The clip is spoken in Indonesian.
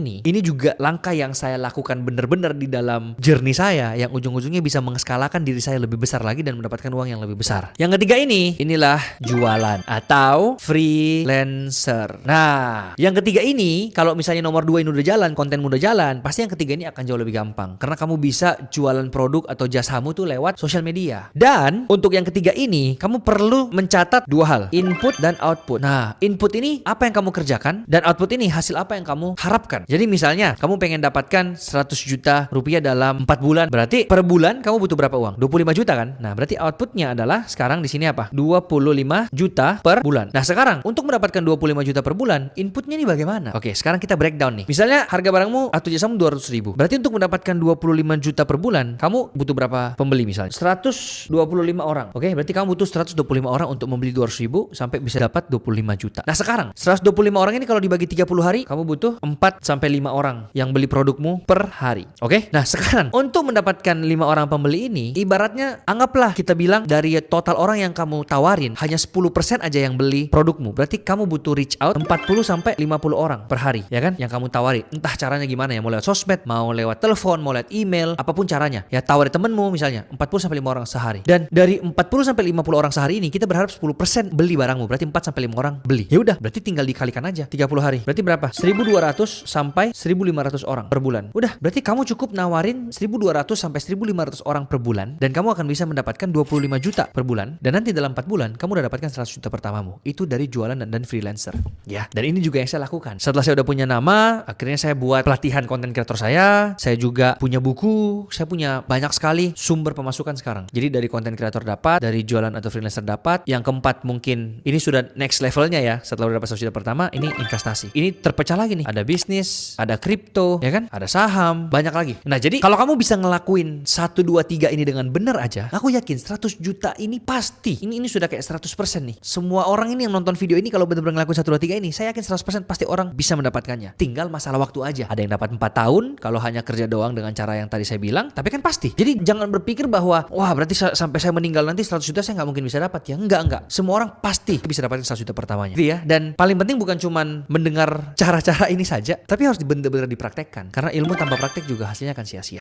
Ini juga langkah yang saya lakukan benar-benar di dalam journey saya yang ujung-ujungnya bisa mengeskalakan diri saya lebih besar lagi dan mendapatkan uang yang lebih besar. Yang ketiga inilah jualan atau freelancer. Nah, yang ketiga ini kalau misalnya nomor 2 ini udah jalan, konten udah jalan, pasti yang ketiga ini akan jauh lebih gampang karena kamu bisa jualan produk atau jasamu tuh lewat sosial media. Dan untuk yang ketiga ini, kamu perlu mencatat 2 hal, input dan output. Nah, input ini apa yang kamu kerjakan dan output ini hasil apa yang kamu harapkan. Jadi misalnya kamu pengen dapatkan 100 juta rupiah dalam 4 bulan. Berarti per bulan kamu butuh berapa uang? 25 juta kan? Nah, berarti outputnya adalah sekarang di sini apa? 25 juta per bulan. Nah, sekarang untuk mendapatkan 25 juta per bulan, inputnya ini bagaimana? Oke, sekarang kita breakdown nih. Misalnya harga barangmu atau jasamu 200 ribu. Berarti untuk mendapatkan 25 juta per bulan, kamu butuh berapa pembeli misalnya? 125 orang. Oke, berarti kamu butuh 125 orang untuk membeli 200 ribu sampai bisa dapat 25 juta. Nah, sekarang 125 orang ini kalau dibagi 30 hari, kamu butuh 4-5 orang yang beli produkmu per hari. Oke? Nah, sekarang untuk mendapatkan 5 orang pembeli ini, ibaratnya anggaplah kita bilang dari total orang yang kamu tawarin, hanya 10% aja yang beli produkmu. Berarti kamu butuh reach out 40-50 orang per hari, ya kan? Yang kamu tawarin. Entah caranya gimana ya, mau lewat sosmed, mau lewat telepon, mau lewat email, apapun caranya. Ya, tawari temenmu misalnya, 40-5 orang sehari. Dan dari 40-50 orang sehari ini, kita berharap 10% beli barangmu. Berarti 4-5 orang beli. Ya udah, berarti tinggal dikalikan aja 30 hari. Berarti berapa? 1.200 sampai 1.500 orang per bulan. Udah, berarti kamu cukup nawarin 1.200 sampai 1.500 orang per bulan dan kamu akan bisa mendapatkan 25 juta per bulan dan nanti dalam 4 bulan kamu udah dapatkan 100 juta pertamamu. Itu dari jualan dan freelancer. Ya, dan ini juga yang saya lakukan. Setelah saya udah punya nama, akhirnya saya buat pelatihan konten kreator saya. Saya juga punya buku, saya punya banyak sekali sumber pemasukan sekarang. Jadi dari konten kreator dapat, dari jualan atau freelancer dapat. Yang keempat mungkin ini sudah next levelnya ya. Setelah udah dapat 100 juta pertama, ini investasi. Ini terpecah lagi nih. Ada bisnis, ada kripto, ya kan? Ada saham, banyak lagi. Nah, jadi kalau kamu bisa ngelakuin 1, 2, 3 ini dengan benar aja, aku yakin 100 juta ini pasti. Ini sudah kayak 100% nih. Semua orang ini yang nonton video ini kalau benar-benar ngelakuin 1, 2, 3 ini, saya yakin 100% pasti orang bisa mendapatkannya. Tinggal masalah waktu aja. Ada yang dapat 4 tahun kalau hanya kerja doang dengan cara yang tadi saya bilang, tapi kan pasti. Jadi jangan berpikir bahwa wah berarti sampai saya meninggal nanti 100 juta saya nggak mungkin bisa dapat ya. Enggak. Semua orang pasti bisa dapatin 100 juta pertamanya. Gitu ya. Dan paling penting bukan cuman mendengar cara-cara ini saja, tapi harus benar-benar dipraktekkan. Karena ilmu tanpa praktek juga hasilnya akan sia-sia.